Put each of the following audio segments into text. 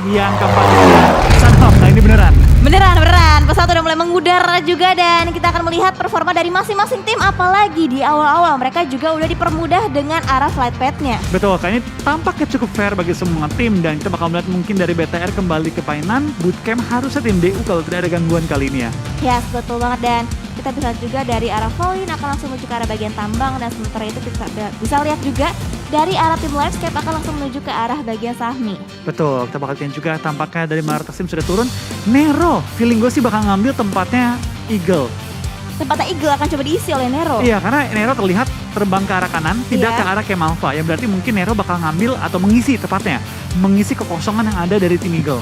Yang keempat ada Sunhawk. Nah ini beneran. Beneran, pesawat udah mulai mengudara juga dan kita akan melihat performa dari masing-masing tim, apalagi di awal-awal mereka juga udah dipermudah dengan arah flight path-nya. Betul, kayaknya tampaknya cukup fair bagi semua tim dan kita bakal melihat mungkin dari BTR kembali ke Painan, bootcamp harusnya tim DU kalau tidak ada gangguan kali ini ya. Yes, betul banget dan kita bisa juga dari arah Volin akan langsung menuju ke arah bagian tambang dan sementara itu kita bisa lihat juga dari arah tim Landscape akan langsung menuju ke arah bagian Sahmi. Betul, kita bakal lihat juga tampaknya dari Marta Sim sudah turun. Nero, feeling gue sih bakal ngambil tempatnya Eagle. Tempatnya Eagle akan coba diisi oleh Nero. Iya, karena Nero terlihat terbang ke arah kanan, tidak ke arah Kemalva. Yang berarti mungkin Nero bakal ngambil atau mengisi tepatnya. Mengisi kekosongan yang ada dari tim Eagle.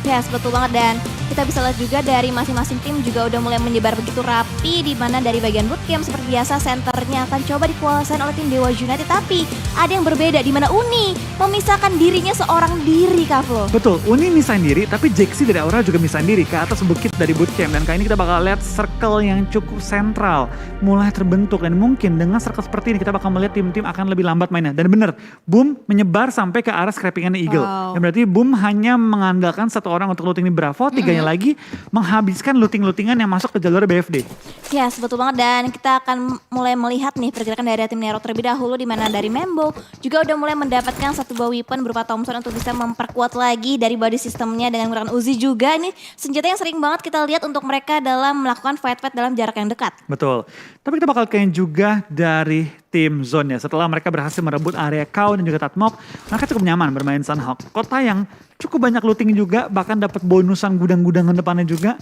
Yes, betul banget dan kita bisa lihat juga dari masing-masing tim juga udah mulai menyebar begitu rapi di mana dari bagian bootcamp seperti biasa senternya akan coba dikuasain oleh tim Dewa United tapi ada yang berbeda di mana Uni memisahkan dirinya seorang diri Kavlo. Betul, Uni misahin diri tapi Jaxi dari Aura juga misahin diri ke atas bukit dari bootcamp dan kali ini kita bakal lihat circle yang cukup sentral mulai terbentuk dan mungkin dengan circle seperti ini kita bakal melihat tim-tim akan lebih lambat mainnya dan bener, Boom menyebar sampai ke arah scrappingan Eagle. Wow. Yang berarti Boom hanya mengandalkan satu orang untuk looting di Bravo, tiganya lagi menghabiskan looting-lootingan yang masuk ke jalur BFD. Yes, betul banget dan kita akan mulai melihat nih pergerakan dari tim Nero terlebih dahulu di mana dari Membo juga udah mulai mendapatkan satu buah weapon berupa Thompson untuk bisa memperkuat lagi dari body systemnya dengan menggunakan Uzi juga. Ini senjata yang sering banget kita lihat untuk mereka dalam melakukan fight-fight dalam jarak yang dekat. Betul, tapi kita bakal kayaknya juga dari tim Zone ya. Setelah mereka berhasil merebut area Kau dan juga Tatmok, mereka cukup nyaman bermain Sunhawk. Kota yang cukup banyak looting juga, bahkan dapat bonusan gudang-gudangan depannya juga.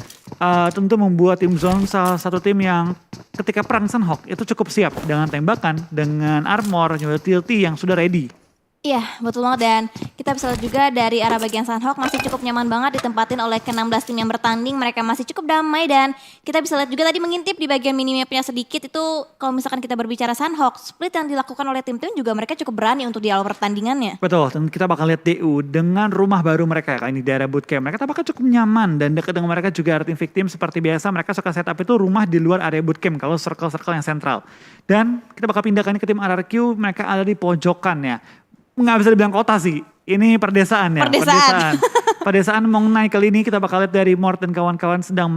Tentu membuat tim Zone salah satu tim yang ketika perang Sunhawk itu cukup siap dengan tembakan, dengan armor, juga TLT yang sudah ready. Iya, betul banget dan kita bisa lihat juga dari arah bagian Sunhawk masih cukup nyaman banget ditempatin oleh ke-16 tim yang bertanding. Mereka masih cukup damai dan kita bisa lihat juga tadi mengintip di bagian minimapnya sedikit itu kalau misalkan kita berbicara Sunhawk, split yang dilakukan oleh tim-tim juga mereka cukup berani untuk di awal pertandingannya. Betul, dan kita bakal lihat DU dengan rumah baru mereka kali ini di daerah bootcamp. Mereka tampaknya cukup nyaman dan dekat dengan mereka juga tim victim seperti biasa. Mereka suka setup itu rumah di luar area bootcamp kalau circle-circle yang sentral. Dan kita bakal pindahkan ke tim RRQ, mereka ada di pojokannya. Nggak bisa dibilang kota sih, ini perdesaan ya. Perdesaan Mongnai kali ini kita bakal lihat dari Mort dan kawan-kawan sedang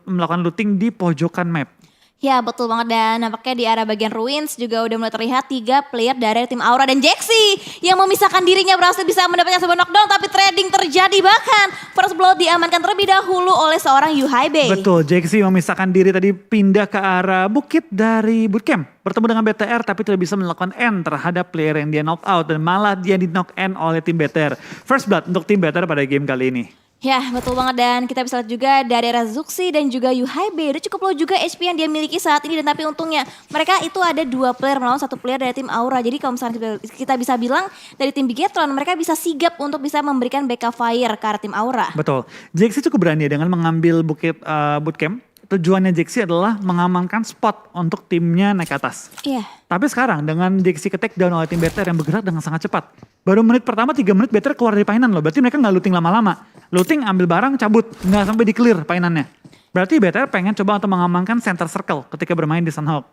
melakukan looting di pojokan map. Ya betul banget dan nampaknya di arah bagian Ruins juga udah mulai terlihat 3 player dari tim Aura dan Jaxi yang memisahkan dirinya berhasil bisa mendapatkan sebuah knockdown tapi trading terjadi bahkan first blood diamankan terlebih dahulu oleh seorang Yuhaibe. Betul, Jaxi memisahkan diri tadi pindah ke arah bukit dari bootcamp. Bertemu dengan BTR tapi tidak bisa melakukan end terhadap player yang dia knock out dan malah dia di knock end oleh tim BTR. First blood untuk tim BTR pada game kali ini. Ya betul banget dan kita bisa lihat juga dari Razuxi dan juga Yuhaibe udah cukup low juga HP yang dia miliki saat ini dan tapi untungnya mereka itu ada 2 player melawan 1 player dari tim Aura. Jadi kalau misalnya kita bisa bilang dari tim Bigetron mereka bisa sigap untuk bisa memberikan backup fire ke arah tim Aura. Betul, Jaxi cukup berani dengan mengambil bukit bootcamp. Tujuannya Jaxi adalah mengamankan spot untuk timnya naik ke atas. Iya. Tapi sekarang dengan Jaxi ke take down oleh tim BTR yang bergerak dengan sangat cepat. Baru menit pertama 3 menit BTR keluar dari painan loh. Berarti mereka nggak looting lama-lama. Looting ambil barang cabut. Nggak sampai di clear painannya. Berarti BTR pengen coba untuk mengamankan center circle ketika bermain di Sunhawk.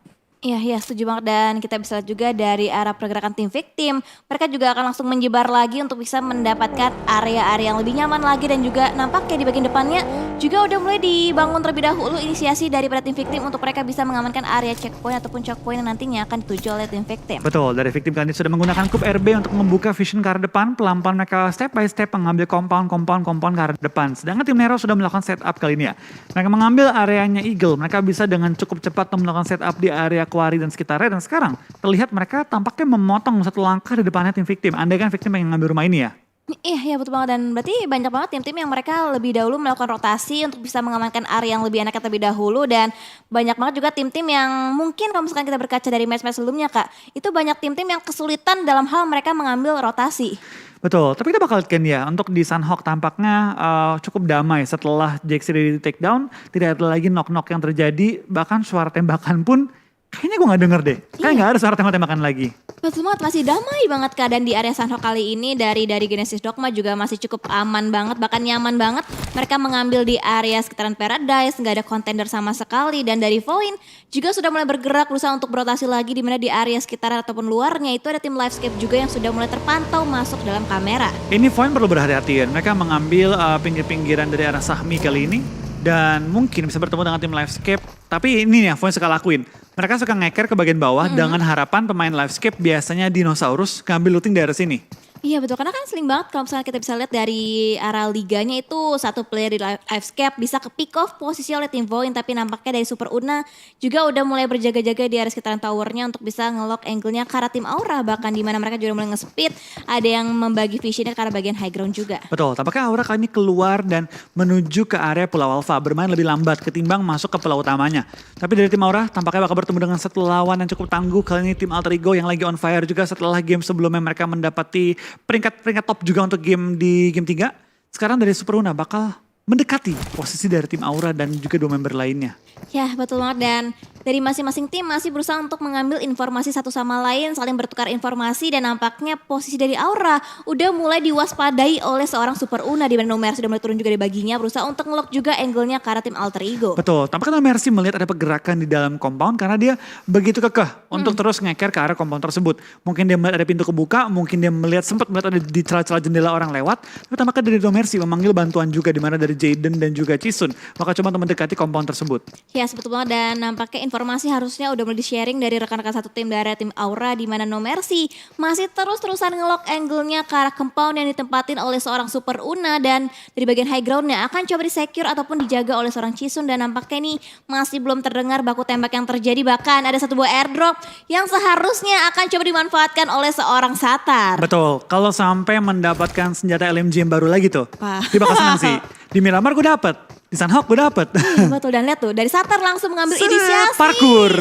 Iya, setuju banget dan kita bisa lihat juga dari arah pergerakan tim victim. Mereka juga akan langsung menyebar lagi untuk bisa mendapatkan area-area yang lebih nyaman lagi dan juga nampaknya di bagian depannya juga udah mulai dibangun terlebih dahulu inisiasi daripada tim victim untuk mereka bisa mengamankan area checkpoint ataupun chokepoint yang nantinya akan dituju oleh tim victim. Betul, dari victim kali ini sudah menggunakan Cube RB untuk membuka vision ke arah depan. Pelan-pelan mereka step by step mengambil compound ke arah depan. Sedangkan tim Nero sudah melakukan setup kali ini ya. Mereka mengambil areanya Eagle. Mereka bisa dengan cukup cepat melakukan setup di area Quarry dan sekitarnya dan sekarang terlihat mereka tampaknya memotong satu langkah di depannya tim victim. Andai kan victim yang ngambil rumah ini ya. Iya betul banget dan berarti banyak banget tim-tim yang mereka lebih dahulu melakukan rotasi untuk bisa mengamankan area yang lebih enak terlebih dahulu dan banyak banget juga tim-tim yang mungkin kalau misalkan kita berkaca dari match-match sebelumnya Kak, itu banyak tim-tim yang kesulitan dalam hal mereka mengambil rotasi. Betul, tapi kita bakal lihat ya untuk di Sunhawk tampaknya cukup damai setelah Jaxi di take down, tidak ada lagi knock-knock yang terjadi, bahkan suara tembakan pun Kayaknya gue gak denger deh. Kayak gak ada suara tembak-tembakan lagi. Betul banget, masih damai banget keadaan di area Sunhawk kali ini. Dari Genesis Dogma juga masih cukup aman banget, bahkan nyaman banget. Mereka mengambil di area sekitaran Paradise, gak ada contender sama sekali. Dan dari Void juga sudah mulai bergerak berusaha untuk berotasi lagi, di mana di area sekitaran ataupun luarnya itu ada tim Livescape juga yang sudah mulai terpantau masuk dalam kamera. Ini Void perlu berhati-hati. Mereka mengambil pinggir-pinggiran dari arah Sahmi kali ini. Dan mungkin bisa bertemu dengan tim Livescape. Tapi ini ya Void suka lakuin. Mereka suka ngeker ke bagian bawah dengan harapan pemain Livescape biasanya dinosaurus ngambil looting dari sini. Iya betul, karena kan sering banget kalau misalnya kita bisa lihat dari arah liganya itu satu player di Livescape bisa ke pick off posisi oleh tim Void, tapi nampaknya dari Super Una juga udah mulai berjaga-jaga di area sekitaran towernya untuk bisa nge-lock angle-nya ke arah tim Aura, bahkan di mana mereka juga mulai nge-speed, ada yang membagi visionnya ke arah bagian high ground juga. Betul, tampaknya Aura kali ini keluar dan menuju ke area Pulau Alpha, bermain lebih lambat ketimbang masuk ke pulau utamanya. Tapi dari tim Aura tampaknya bakal bertemu dengan satu lawan yang cukup tangguh, kali ini tim Alter Ego yang lagi on fire juga setelah game sebelumnya mereka mendapati peringkat top juga untuk game di game 3. Sekarang dari Super Una bakal mendekati posisi dari tim Aura dan juga dua member lainnya. Ya betul banget, dan dari masing-masing tim masih berusaha untuk mengambil informasi satu sama lain, saling bertukar informasi, dan nampaknya posisi dari Aura udah mulai diwaspadai oleh seorang Super Una, di mana No Mercy sudah mulai turun juga dari baginya berusaha untuk ngelock juga angle-nya ke arah tim Alter Ego. Betul, tampaknya No Mercy melihat ada pergerakan di dalam compound karena dia begitu kekeh untuk terus ngeker ke arah compound tersebut. Mungkin dia melihat ada pintu kebuka, mungkin dia sempat melihat ada di celah-celah jendela orang lewat, tapi tampaknya dari No Mercy memanggil bantuan juga, di mana dari Jaden dan juga Chisun maka coba untuk mendekati compound tersebut. Ya betul banget, dan nampaknya informasi harusnya udah mulai di-sharing dari rekan-rekan satu tim dari tim Aura, di mana No Mercy masih terus-terusan ngelock angle-nya ke arah compound yang ditempatin oleh seorang Super Una, dan dari bagian high ground-nya akan coba di-secure ataupun dijaga oleh seorang Chisun, dan nampaknya ini masih belum terdengar baku tembak yang terjadi, bahkan ada satu buah airdrop yang seharusnya akan coba dimanfaatkan oleh seorang Satar. Betul, kalau sampai mendapatkan senjata LMG yang baru lagi tuh, Wah. dia bakal senang sih. Di Miramar gue dapet, di Sunhawk gue dapet. Iya betul, dan lihat tuh dari Satar langsung mengambil Set, inisiasi. parkour.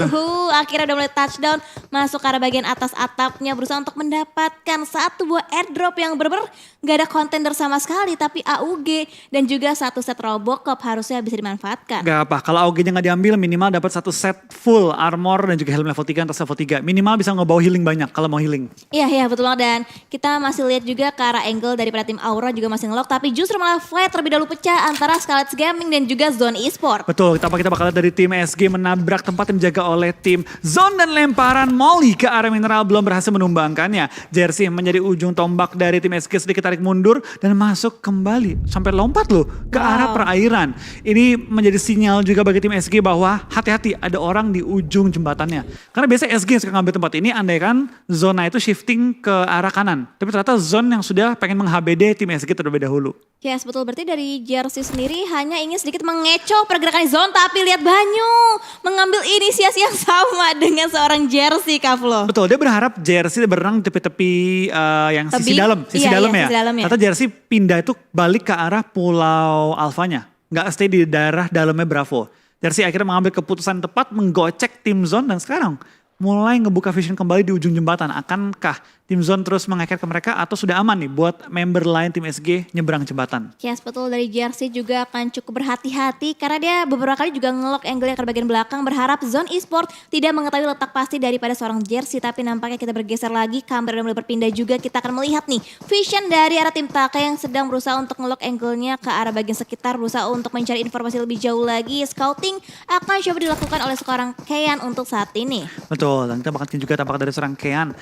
Akhirnya udah mulai touchdown masuk ke arah bagian atas atapnya, berusaha untuk mendapatkan satu buah airdrop yang bener-bener gak ada contender sama sekali, tapi AUG dan juga satu set Robocop harusnya bisa dimanfaatkan. Gak apa, kalau AUG-nya gak diambil minimal dapat satu set full armor dan juga helm level 3 atau level 3. Minimal bisa ngebawa healing banyak kalau mau healing. Iya betul banget, dan kita masih lihat juga ke arah angle daripada tim Aura juga masih ngelock, tapi justru malah fight terlebih dahulu pecah antara Scarlet Gaming dan juga Zone Esport. Betul, kita bakal lihat dari tim SG menabrak tempat yang dijaga oleh tim Zone dan lemparan Molly ke arah mineral belum berhasil menumbangkannya. Jersey menjadi ujung tombak dari tim SG sedikit tarik mundur dan masuk kembali. Sampai lompat loh ke arah perairan. Ini menjadi sinyal juga bagi tim SG bahwa hati-hati ada orang di ujung jembatannya. Karena biasa SG yang suka ngambil tempat ini andaikan zona itu shifting ke arah kanan. Tapi ternyata Zone yang sudah pengen meng-HBD tim SG terlebih dahulu. Yes betul, berarti dari Jersey sendiri hanya ingin sedikit mengecoh pergerakan Zone, tapi lihat Banyu mengambil inisiasi yang sama dengan seorang Jersey, Kak Flo. Betul, dia berharap Jersey berenang tepi-tepi yang sisi dalam Sisi ya. dalamnya. Ternyata Jersey pindah itu balik ke arah Pulau Alfanya, nggak stay di daerah dalamnya Bravo. Jersey akhirnya mengambil keputusan tepat menggocek tim Zone dan sekarang mulai ngebuka vision kembali di ujung jembatan. Akankah tim Zone terus mengeker ke mereka atau sudah aman nih buat member lain tim SG nyebrang jembatan? Yes betul, dari Jersey juga akan cukup berhati-hati karena dia beberapa kali juga ngelock angle ke bagian belakang, berharap Zone Esport tidak mengetahui letak pasti daripada seorang Jersey. Tapi nampaknya kita bergeser lagi, kamera udah mulai berpindah juga, kita akan melihat nih vision dari arah tim Taka yang sedang berusaha untuk ngelock angle-nya ke arah bagian sekitar, berusaha untuk mencari informasi lebih jauh lagi. Scouting akan coba dilakukan oleh seorang Kean untuk saat ini. Betul, dan kita bakal juga tampak dari seorang Kean.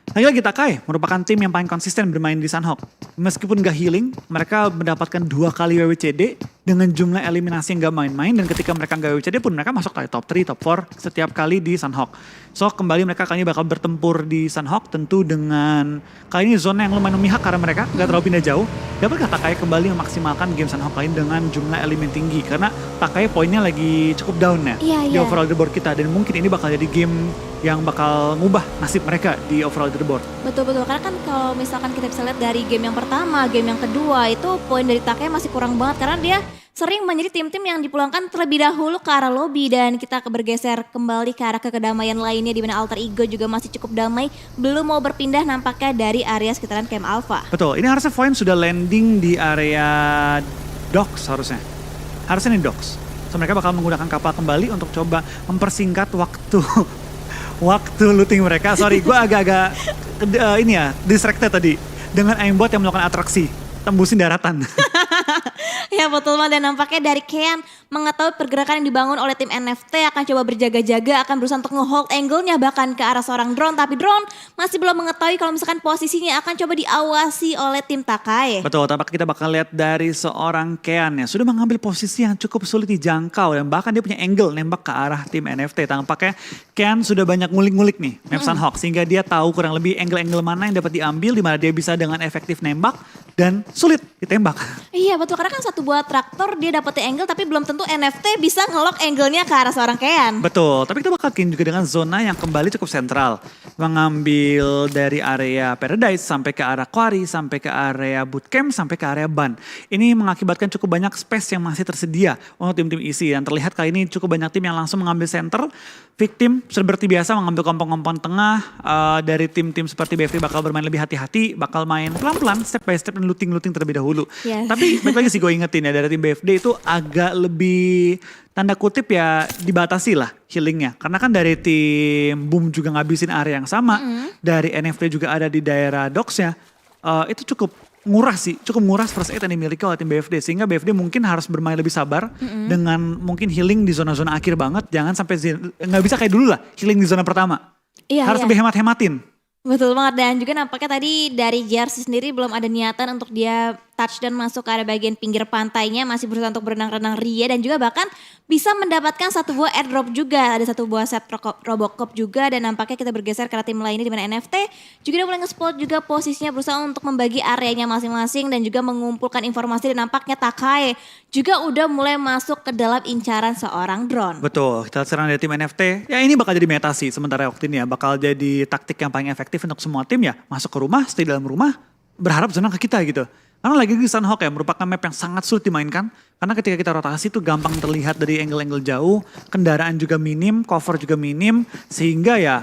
Lagi-lagi Takai merupakan tim yang paling konsisten bermain di Sunhawk. Meskipun gak healing, mereka mendapatkan 2 kali WWCD dengan jumlah eliminasi yang gak main-main. Dan ketika mereka gak WWCD pun mereka masuk top 3, top 4 setiap kali di Sunhawk. So kembali mereka kali ini bakal bertempur di Sunhawk, tentu dengan kali ini zona yang lumayan memihak karena mereka gak terlalu pindah jauh. Dapatkah Takai kembali memaksimalkan game Sunhawk lain dengan jumlah elemen tinggi? Karena Takai poinnya lagi cukup down ya di overall leaderboard kita. Dan mungkin ini bakal jadi game yang bakal ngubah nasib mereka di overall leaderboard. Betul-betul, karena kan kalau misalkan kita bisa lihat dari game yang pertama, game yang kedua itu poin dari Takai masih kurang banget karena dia sering menjadi tim-tim yang dipulangkan terlebih dahulu ke arah lobby, dan kita bergeser kembali ke arah kedamaian lainnya di mana Alter Ego juga masih cukup damai, belum mau berpindah nampaknya dari area sekitaran Camp Alpha. Betul, ini harusnya Void sudah landing di area docks harusnya. Harusnya ini docks. So mereka bakal menggunakan kapal kembali untuk coba mempersingkat waktu waktu looting mereka. Sorry, gue agak-agak distracted tadi dengan aimbot yang melakukan atraksi tembusin daratan. Ya betul banget, dan nampaknya dari Kean mengetahui pergerakan yang dibangun oleh tim NFT akan coba berjaga-jaga, akan berusaha untuk nge-hold angle-nya bahkan ke arah seorang drone. Tapi drone masih belum mengetahui kalau misalkan posisinya akan coba diawasi oleh tim Takai. Betul, tampaknya kita bakal lihat dari seorang Kean yang sudah mengambil posisi yang cukup sulit dijangkau. Dan bahkan dia punya angle nembak ke arah tim NFT. Tampaknya Kean sudah banyak ngulik-ngulik nih map Sunhawk. Sehingga dia tahu kurang lebih angle-angle mana yang dapat diambil, di mana dia bisa dengan efektif nembak dan sulit ditembak. Iya betul, karena kan satu buah traktor dia dapetin angle tapi belum tentu NFT bisa ngelock angle-nya ke arah seorang Kean. Betul, tapi kita bakal bikin juga dengan zona yang kembali cukup sentral. Mengambil dari area Paradise sampai ke arah Quarry, sampai ke area Bootcamp, sampai ke area Ban. Ini mengakibatkan cukup banyak space yang masih tersedia untuk tim-tim isi. Dan terlihat kali ini cukup banyak tim yang langsung mengambil center. Victim seperti biasa mengambil kompon-kompon tengah. Dari tim-tim seperti BFD bakal bermain lebih hati-hati, bakal main pelan-pelan, step by step dan looting-looting terlebih dahulu. Yes. Tapi baik lagi sih gue ingetin ya, dari tim BFD itu agak lebih tanda kutip ya dibatasi lah healingnya. Karena kan dari tim Boom juga ngabisin area yang sama. Dari NFT juga ada di daerah Docksnya. Itu cukup nguras sih, cukup nguras first aid yang dimiliki oleh tim BFD. Sehingga BFD mungkin harus bermain lebih sabar dengan mungkin healing di zona-zona akhir banget. Jangan sampai nggak bisa kayak dulu lah healing di zona pertama. Iya, Harus iya. lebih hemat-hematin. Betul banget, dan juga nampaknya tadi dari Jersey sendiri belum ada niatan untuk dia touch dan masuk ke area bagian pinggir pantainya, masih berusaha untuk berenang-renang ria dan juga bahkan bisa mendapatkan satu buah airdrop juga, ada satu buah set Robocop juga, dan nampaknya kita bergeser ke arah tim lainnya di mana NFT juga udah mulai nge-spot juga posisinya, berusaha untuk membagi areanya masing-masing dan juga mengumpulkan informasi, dan nampaknya Takai juga udah mulai masuk ke dalam incaran seorang drone. Betul, kita serang dari tim NFT. Ya ini bakal jadi meta sih sementara waktu ini ya. Bakal jadi taktik yang paling efektif untuk semua tim ya. Masuk ke rumah, stay dalam rumah, berharap zona ke kita gitu. Karena lagi di Sunhawk ya merupakan map yang sangat sulit dimainkan. Karena ketika kita rotasi itu gampang terlihat dari angle-angle jauh. Kendaraan juga minim, cover juga minim. Sehingga ya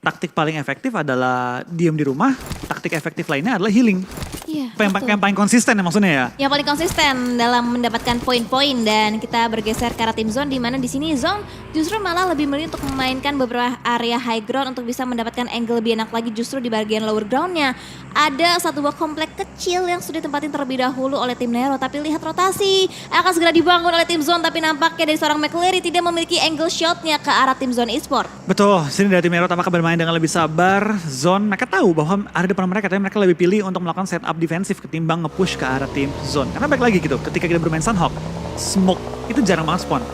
taktik paling efektif adalah diam di rumah. Taktik efektif lainnya adalah healing. Iya, Yang paling konsisten ya maksudnya ya. Yang paling konsisten dalam mendapatkan poin-poin, dan kita bergeser ke arah tim Zone di mana di sini Zone justru malah lebih memilih untuk memainkan beberapa area high ground untuk bisa mendapatkan angle lebih enak lagi. Justru di bagian lower groundnya ada satu buah komplek kecil yang sudah ditempatin terlebih dahulu oleh tim Nero, tapi lihat rotasi akan segera dibangun oleh tim Zone, tapi nampaknya dari seorang McCleary tidak memiliki angle shotnya ke arah tim Zone Esport. Betul, sini dari tim Nero tampaknya bermain dengan lebih sabar. Zone mereka tahu bahwa ada depan mereka, tapi mereka lebih pilih untuk melakukan setup defensif ketimbang nge-push ke arah tim Zone. Karena baik lagi gitu, ketika kita bermain Sunhawk, smoke itu jarang banget spawn.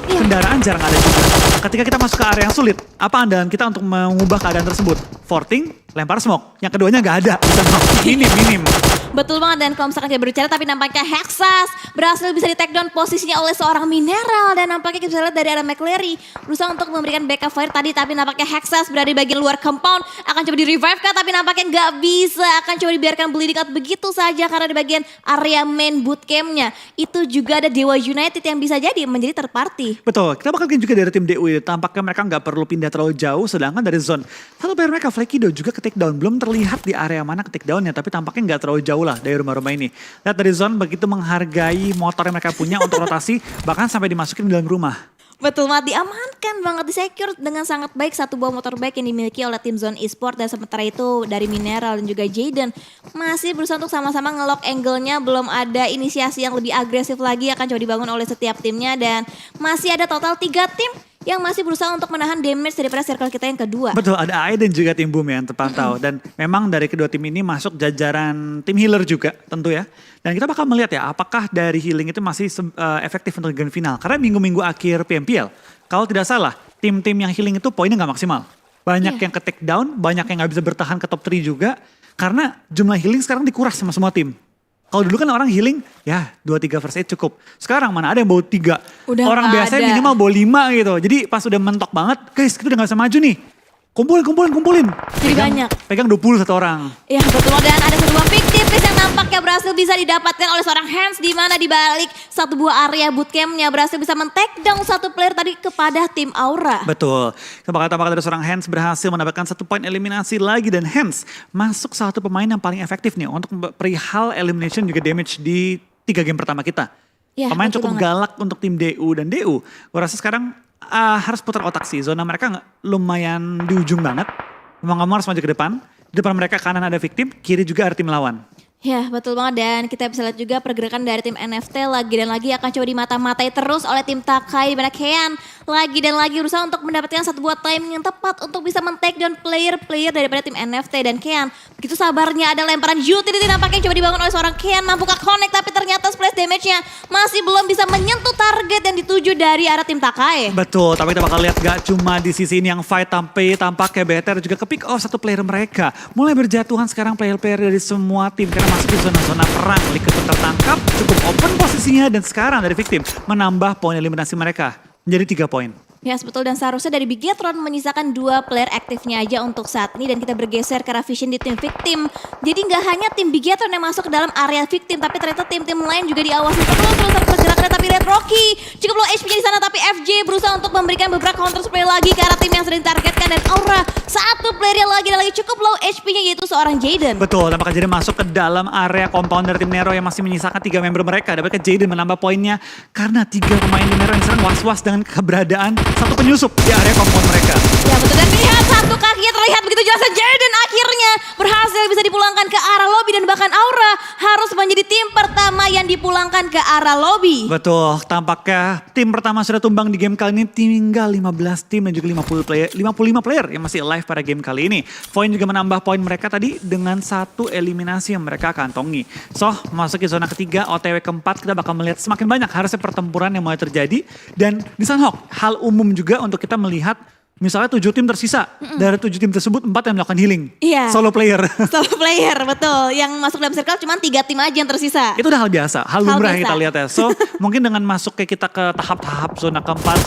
Kendaraan jarang ada juga. Ketika kita masuk ke area yang sulit, apa andalan kita untuk mengubah keadaan tersebut? Forting, lempar smoke. Yang keduanya nggak ada di Sunhawk. Minim. Betul banget, dan kalau misalkan kita berbicara, tapi nampaknya Hexas berhasil bisa di take down posisinya oleh seorang Mineral, dan nampaknya kita bisa lihat dari arah McCleary berusaha untuk memberikan backup fire tadi, tapi nampaknya Hexas berada di bagian luar compound, akan coba di revive kah, tapi nampaknya nggak bisa, akan coba dibiarkan bleeding out begitu saja karena di bagian area main bootcampnya itu juga ada Dewa United yang bisa jadi menjadi third party. Betul, kita bakal bikin juga dari tim DU. Tampaknya mereka nggak perlu pindah terlalu jauh, sedangkan dari Zone. Satu player mereka, Flekido juga ke take down. Belum terlihat di area mana ke take downnya, tapi tampaknya nggak terlalu jauh lah dari rumah-rumah ini. Lihat dari Zone begitu menghargai motor yang mereka punya untuk rotasi, bahkan sampai dimasukin di dalam rumah. Betul banget, diamankan banget, di-secure dengan sangat baik satu buah motor bike yang dimiliki oleh tim Zone Esport, dan sementara itu dari Mineral dan juga Jaden masih berusaha untuk sama-sama nge-lock angle-nya, belum ada inisiasi yang lebih agresif lagi akan coba dibangun oleh setiap timnya, dan masih ada total 3 tim yang masih berusaha untuk menahan damage daripada circle kita yang kedua. Betul, ada AI dan juga tim Boom yang terpantau. Dan memang dari kedua tim ini masuk jajaran tim healer juga tentu ya. Dan kita bakal melihat ya apakah dari healing itu masih efektif untuk grand final. Karena minggu-minggu akhir PMPL, kalau tidak salah tim-tim yang healing itu poinnya nggak maksimal. Banyak yang ke take down, banyak yang nggak bisa bertahan ke top 3 juga. Karena jumlah healing sekarang dikuras sama semua tim. Kalau dulu kan orang healing, ya 2-3 first aid cukup. Sekarang mana ada yang bawa 3. Udah Orang nggak biasanya ada. minimal bawa 5 gitu. Jadi pas udah mentok banget, guys kita udah gak bisa maju nih. Kumpulin. Jadi banyak. Pegang 20 satu orang. Ya betul, dan ada satu buah victim yang nampaknya berhasil bisa didapatkan oleh seorang Hans, di mana di balik satu buah area bootcampnya berhasil bisa men-take down satu player tadi kepada tim Aura. Betul. Kita bakal tampakkan dari seorang Hans berhasil mendapatkan 1 poin eliminasi lagi. Dan Hans masuk salah satu pemain yang paling efektif nih untuk perihal elimination juga damage di 3 game pertama kita. Ya, Pemain betul cukup banget. galak untuk tim DU dan DU. Gue rasa sekarang harus putar otak sih. Zona mereka lumayan di ujung banget. Mau nggak mau harus maju ke depan. Di depan mereka kanan ada victim, kiri juga ada tim lawan. Ya betul banget, dan kita bisa lihat juga pergerakan dari tim NFT lagi dan lagi akan coba dimata-matai terus oleh tim Takai, di mana Kean lagi dan lagi berusaha untuk mendapatkan satu buah timing yang tepat untuk bisa men-take down player-player daripada tim NFT. Dan Kean begitu sabarnya ada lemparan utility nampaknya coba dibangun oleh seorang Kean, mampukah connect tapi ternyata splash damage-nya masih belum bisa menyentuh target yang dituju dari arah tim Takai. Betul, tapi kita bakal lihat gak cuma di sisi ini yang fight tampaknya BTR juga ke pick off satu player mereka. Mulai berjatuhan sekarang player-player dari semua tim karena masuk di zona-zona perang. Liquid pun tertangkap, cukup open posisinya dan sekarang dari victim menambah poin eliminasi mereka menjadi 3 poin. Ya betul, dan seharusnya dari Bigetron menyisakan 2 player aktifnya aja untuk saat ini, dan kita bergeser ke arah vision di tim victim. Jadi nggak hanya tim Bigetron yang masuk ke dalam area victim, tapi ternyata tim-tim lain juga diawasi terus pergerakannya. Tapi Red Rocky cukup low HP-nya di sana, tapi FJ berusaha untuk memberikan beberapa counter spray lagi ke arah tim yang sering ditargetkan, dan Aura satu player yang lagi dan lagi cukup low HP-nya yaitu seorang Jaden. Betul, tampaknya Jaden masuk ke dalam area compounder tim Nero yang masih menyisakan 3 member mereka. Dapatkan Jaden menambah poinnya karena 3 pemain tim Nero yang sekarang was-was dengan keberadaan satu penyusup di area compound mereka. Ya betul, dan lihat satu kakinya terlihat begitu jelas, dan Jaden akhirnya berhasil bisa dipulangkan ke arah lobby, dan bahkan Aura harus menjadi tim pertama yang dipulangkan ke arah lobby. Betul, tampaknya tim pertama sudah tumbang di game kali ini, tinggal 15 tim dan juga 55 player yang masih live pada game kali ini. Voin juga menambah poin mereka tadi dengan 1 eliminasi yang mereka kantongi. So, masuk ke zona ketiga, OTW keempat, kita bakal melihat semakin banyak harusnya pertempuran yang mulai terjadi. Dan di Sunhawk, hal umum juga untuk kita melihat misalnya 7 tim tersisa. Dari 7 tim tersebut 4 yang melakukan healing. Iya. Solo player. Solo player, betul. Yang masuk dalam circle cuma 3 tim aja yang tersisa. Itu udah hal biasa, hal lumrah yang biasa. kita lihat ya. So mungkin dengan masuk kita ke tahap-tahap zona keempat,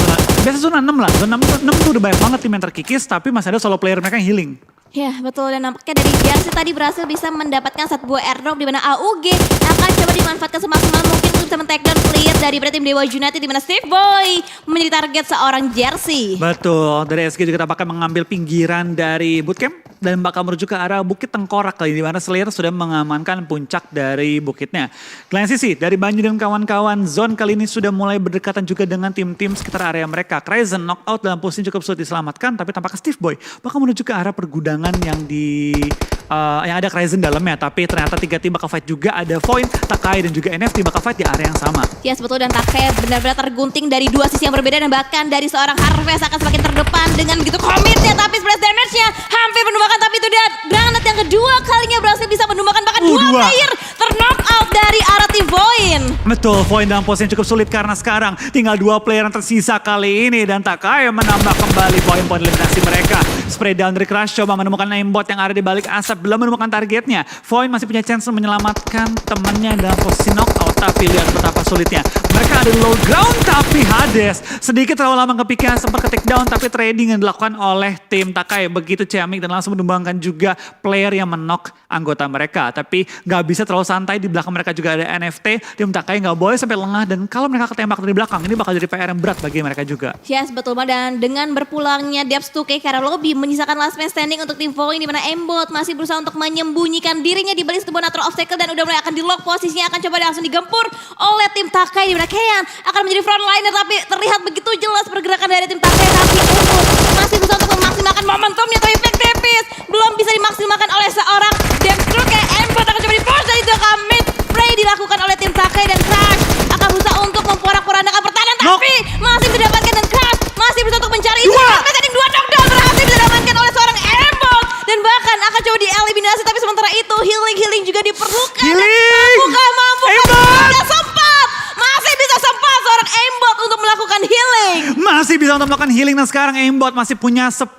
biasa zona 6 lah. Zona 6 tuh udah banyak banget tim yang terkikis, tapi masih ada solo player mereka yang healing. Ya betul, dan nampaknya dari Jersey tadi berhasil bisa mendapatkan satu buah airdrop di mana AUG akan coba dimanfaatkan semaksimal mungkin untuk bisa men-take down player dari tim Dewa United, di mana Steve Boy menjadi target seorang Jersey. Betul, dari SG juga bakal mengambil pinggiran dari bootcamp dan bakal menuju ke arah Bukit Tengkorak kali di mana Slayer sudah mengamankan puncak dari bukitnya. Lain sisi, dari Banyu dan kawan-kawan, zone kali ini sudah mulai berdekatan juga dengan tim-tim sekitar area mereka. Crazen knockout dalam posisi cukup sulit diselamatkan, tapi tampaknya Steve Boy bakal menuju ke arah pergudangan yang ada Crazen dalamnya, tapi ternyata 3 tim bakal fight juga, ada Voin, Takai dan juga NFT bakal fight di area yang sama. Yes betul, dan Takai benar-benar tergunting dari 2 sisi yang berbeda, dan bahkan dari seorang Harvest akan semakin terdepan dengan begitu komitnya, tapi splash damage-nya hampir menumbakan, tapi itu dia granat yang kedua kalinya berhasil bisa menumbakan, bahkan 2 player terknock out dari arah tim Voin. Betul, Voin dalam posisi yang cukup sulit karena sekarang tinggal 2 player yang tersisa kali ini, dan Takai menambah kembali poin-poin eliminasi mereka. Spray down dari Crash coba menemukan aimbot yang ada di balik asap, belum menemukan targetnya. Voin masih punya chance menyelamatkan temannya dalam posisi knockout, tapi lihat betapa sulitnya. Mereka ada di low ground, tapi Hades sedikit terlalu lama kepikiran, sempat ke take down, tapi trading yang dilakukan oleh tim Takai begitu ciamik dan langsung menumbangkan juga player yang menok anggota mereka. Tapi nggak bisa terlalu santai, di belakang mereka juga ada NFT. Tim Takai nggak boleh sampai lengah, dan kalau mereka ketembak dari belakang, ini bakal jadi PR yang berat bagi mereka juga. Yes betul banget, dan dengan berpulangnya Depths 2K ke arah lobby menyisakan last man standing untuk tim Voin, di mana Aimbot masih berusaha untuk menyembunyikan dirinya di balik sebuah natural obstacle, dan udah mulai akan di lock posisinya, akan coba langsung digempur oleh tim Takai, di mana Kean akan menjadi frontliner, tapi terlihat begitu jelas pergerakan dari tim Takai, tapi Umut masih berusaha untuk memaksimalkan momentumnya, tapi Fake Depis belum bisa dimaksimalkan oleh seorang Depths 2K. Aimbot akan coba di-force dari Joka mid spray dilakukan oleh tim Takai, dan Crash akan berusaha untuk memporak-porandakan pertahanan, tapi masih mendapatkan, dan Crash masih berusaha untuk mencari itu. Setting 2 knockdown berhasil didapatkan oleh seorang Aimbot, dan bahkan akan coba dieliminasi, tapi sementara itu healing juga diperlukan. Mampukah sempat, masih bisa sempat seorang Aimbot untuk melakukan healing. Masih bisa untuk melakukan healing, dan sekarang Aimbot masih punya 10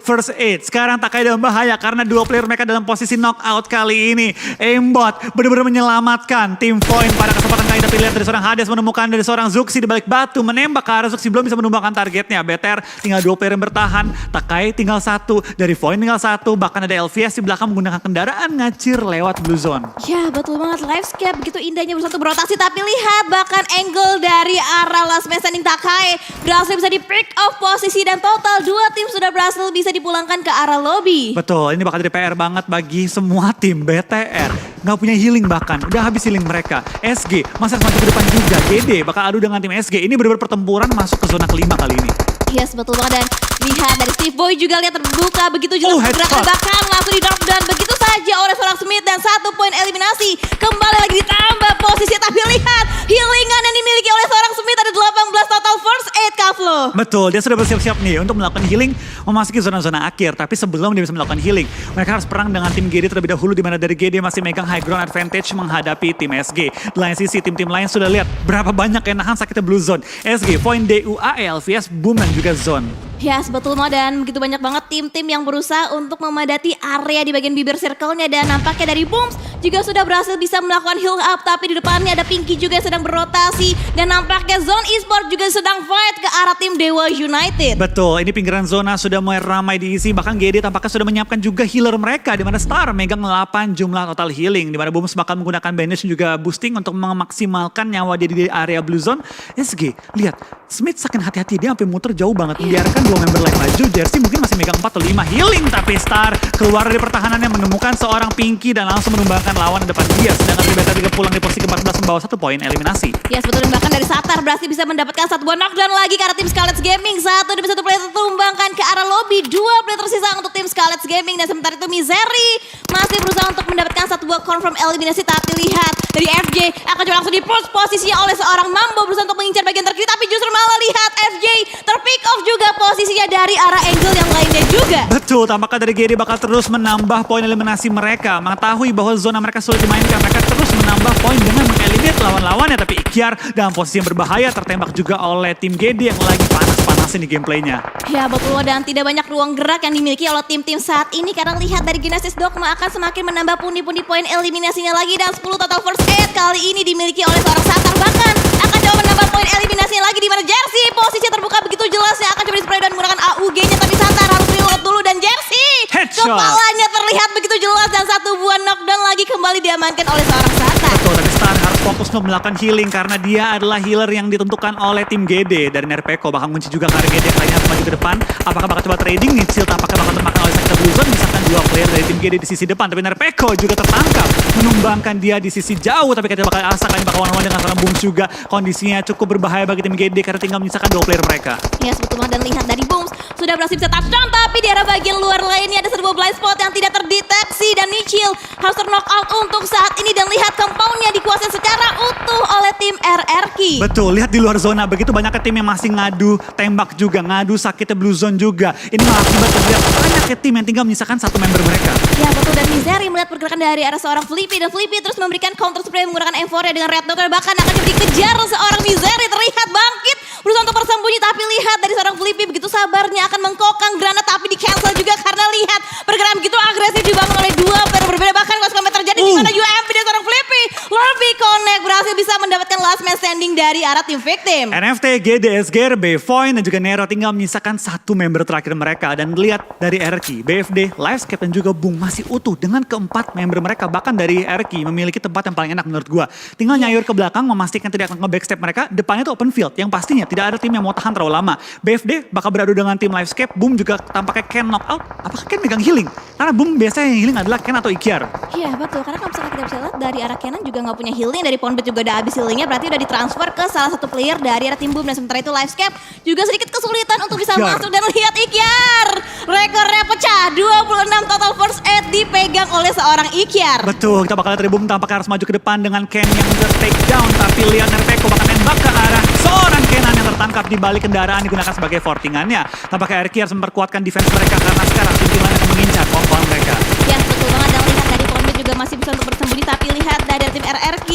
first aid. Sekarang Takai dalam bahaya karena 2 player mereka dalam posisi knockout kali ini. Aimbot benar-benar menyelamatkan tim Voin pada kesempatan kali, tapi lihat dari seorang Hades menemukan dari seorang Zuxi di balik batu, menembak ke arah Zuxi, belum bisa menumbangkan targetnya. BTR tinggal 2 player yang bertahan, Takai tinggal 1, dari Voin tinggal 1, bahkan ada LVS di belakang menggunakan kendaraan ngacir lewat blue zone. Ya betul banget, Livescape begitu indahnya berusaha untuk berotasi, tapi lihat bahkan angle dari arah last man standing Takai berhasil bisa di pick off posisi, dan total 2 tim sudah berhasil bisa dipulangkan ke arah lobby. Betul, ini bakal jadi PR banget bagi semua tim BTR. nggak punya healing bahkan. Udah habis healing mereka. SG masih harus maju ke depan juga. GD bakal adu dengan tim SG. Ini benar-benar pertempuran masuk ke zona kelima kali ini. Yes, betul banget. Dan lihat dari Steve Boy juga lihat terbuka begitu jelas pergerakan, bahkan langsung di drop dan begitu saja oleh seorang Smith dan 1 poin eliminasi. Kembali lagi ditambah posisi, tapi lihat healingan yang dimiliki oleh seorang Smith ada 18 total first aid, Kavlo. Betul, dia sudah bersiap-siap nih untuk melakukan healing memasuki zona-zona akhir. Tapi sebelum dia bisa melakukan healing, mereka harus perang dengan tim GD terlebih dahulu, di mana dari GD masih megang high ground advantage menghadapi tim SG. Di lain sisi tim-tim lain sudah lihat berapa banyak yang nahan sakitnya Blue Zone. SG, Point DUA, LVS, Boom dan juga Zone. Yes, betul banget, dan begitu banyak banget tim-tim yang berusaha untuk memadati area di bagian bibir circle-nya, dan nampaknya dari Booms juga sudah berhasil bisa melakukan heal up, tapi di depannya ada Pinky juga yang sedang berotasi, dan nampaknya Zone Esport juga sedang fight ke arah tim Dewa United. Betul, ini pinggiran zona sudah mulai ramai diisi, bahkan GD tampaknya sudah menyiapkan juga healer mereka, di mana Star megang 8 jumlah total healing, di mana Booms bakal menggunakan banish juga boosting untuk memaksimalkan nyawa dia di area Blue Zone. SG, lihat, Smith saking hati-hati, dia sampai muter jauh banget, membiarkan 2 member lain maju. Jersey mungkin masih megang 4 atau 5 healing, tapi Star keluar dari pertahanannya menemukan seorang Pinky dan langsung menumbangkan lawan di depan dia. Sedangkan Rebecca juga pulang di posisi ke-14 membawa 1 poin eliminasi. Yes, betul, dan bahkan dari Satar berhasil bisa mendapatkan 1 buah knockdown lagi ke arah tim Scarlet Gaming. 1 demi 1 player tertumbangkan ke arah lobby, 2 player tersisa untuk tim Scarlet Gaming, dan sementara itu Misery masih berusaha untuk mendapatkan 1 buah confirm eliminasi. Tapi lihat dari FJ akan coba langsung di-push posisinya oleh seorang Mambo, berusaha untuk mengincar bagian terkiri, tapi justru malah lihat FJ terpick off juga posisinya dari arah Angel yang lainnya juga. Betul, tampaknya dari GD bakal terus menambah poin eliminasi mereka. Mengetahui bahwa zona mereka sulit dimainkan, mereka terus menambah poin dengan mengeliminate lawan-lawannya. Tapi Ikyar dalam posisi yang berbahaya, tertembak juga oleh tim GD yang lagi panas-panasin di gameplaynya. Ya betul, dan tidak banyak ruang gerak yang dimiliki oleh tim-tim saat ini, karena lihat dari Genesis Dogma akan semakin menambah pundi-pundi poin eliminasinya lagi, dan 10 total first aid kali ini dimiliki oleh seorang Satar, bahkan akan coba menambah poin eliminasinya lagi, di mana Jersey posisi terbuka begitu jelasnya akan coba di-spray dan menggunakan AUG-nya, tapi Satar harus reload dulu, dan Jersey headshot. Kepalanya terlihat begitu jelas, dan 1 buah knockdown lagi kembali diamankan oleh seorang Satar. Betul, tapi Star harus fokus untuk melakukan healing karena dia adalah healer yang ditentukan oleh tim GD. Dari Nerpeko bakal kunci juga karena GD yang lainnya harus maju ke depan. Apakah bakal coba trading nih? Shield tampaknya bakal termakan oleh Sakita Blue Zone, misalkan 2 player dari tim GD di sisi depan. Tapi Nerpeko juga tertangkap, menumbangkan dia di sisi jauh. Tapi kita bakal asa kalian bakal one-on-one dengan seorang Booms juga. Kondisinya cukup berbahaya bagi tim GD karena tinggal menyisakan 2 player mereka. Yes, betul banget, dan lihat dari Booms sudah berhasil bisa touchdown, tapi di arah bagian luar lainnya ada sebuah blind spot yang tidak terdeteksi, dan Nichil harus ter-knock out untuk saat ini, dan lihat compoundnya dikuasai secara utuh oleh tim RRQ. Betul, lihat di luar zona begitu banyaknya tim yang masih ngadu tembak juga, ngadu sakitnya Blue Zone juga. Ini mengakibatkan lihat banyaknya tim yang tinggal menyisakan 1 member mereka. Ya betul, dan Misery melihat pergerakan dari arah seorang Flippy, dan Flippy terus memberikan counter spray menggunakan Euphoria dengan Red Dot, bahkan akan dikejar seorang Misery, terlihat bangkit berusaha untuk bersembunyi, tapi lihat dari seorang Flippy begitu sabarnya akan mengkokang granat, tapi di cancel juga karena lihat pergerakan begitu agresif dibangun oleh 2 player berbeda, bahkan kalau sampai terjadi di mana UMP dan seorang Flippy lebih connect, berhasil bisa mendapatkan last man standing dari arah tim victim. NFT, GD, SGR, Void dan juga Nero tinggal menyisakan 1 member terakhir mereka. Dan lihat dari RRQ, BFD, Livescape dan juga Boom masih utuh dengan ke-4 member mereka. Bahkan dari RRQ memiliki tempat yang paling enak menurut gua. Tinggal nyayur ke belakang memastikan tidak akan nge-backstep mereka. Depannya itu open field yang pastinya tidak ada tim yang mau tahan terlalu lama. BFD bakal beradu dengan tim Livescape. Boom juga tampaknya Ken knock out. Apakah Ken megang healing? Karena Boom biasanya yang healing adalah Ken atau Ikyar. Iya betul, karena kalau misalkan kita bisa lihat dari arah Kenan juga nggak punya healing, dari Poundbet juga udah habis healingnya, berarti udah ditransfer ke salah satu player dari arah tim Boom, dan sementara itu Livescape juga sedikit kesulitan untuk bisa masuk, dan lihat Ikyar rekornya pecah, 26 total first aid dipegang oleh seorang Ikyar. Betul, kita bakal lihat dari Boom tampaknya harus maju ke depan dengan Ken yang take down, tapi lihat Nerpeko bakal nembak ke arah seorang Kenan yang tertangkap di balik kendaraan digunakan sebagai fortingannya. Tampaknya RRQ harus memperkuatkan defense mereka karena sekarang tim lain akan mengincar kompon mereka. Ya betul banget, dan lihat dari Poundbet juga masih bisa untuk bersembunyi, tapi lihat dari tim RRQ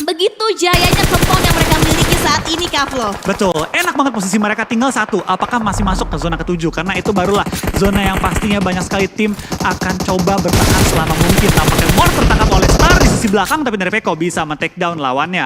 begitu jayanya compound yang mereka miliki saat ini, Kavlo. Betul, enak banget posisi mereka, tinggal 1. Apakah masih masuk ke zona ke-7? Karena itu barulah zona yang pastinya banyak sekali tim akan coba bertahan selama mungkin. Tampaknya Mor tertangkap oleh Star di sisi belakang, tapi Nerpeko bisa men-take down lawannya.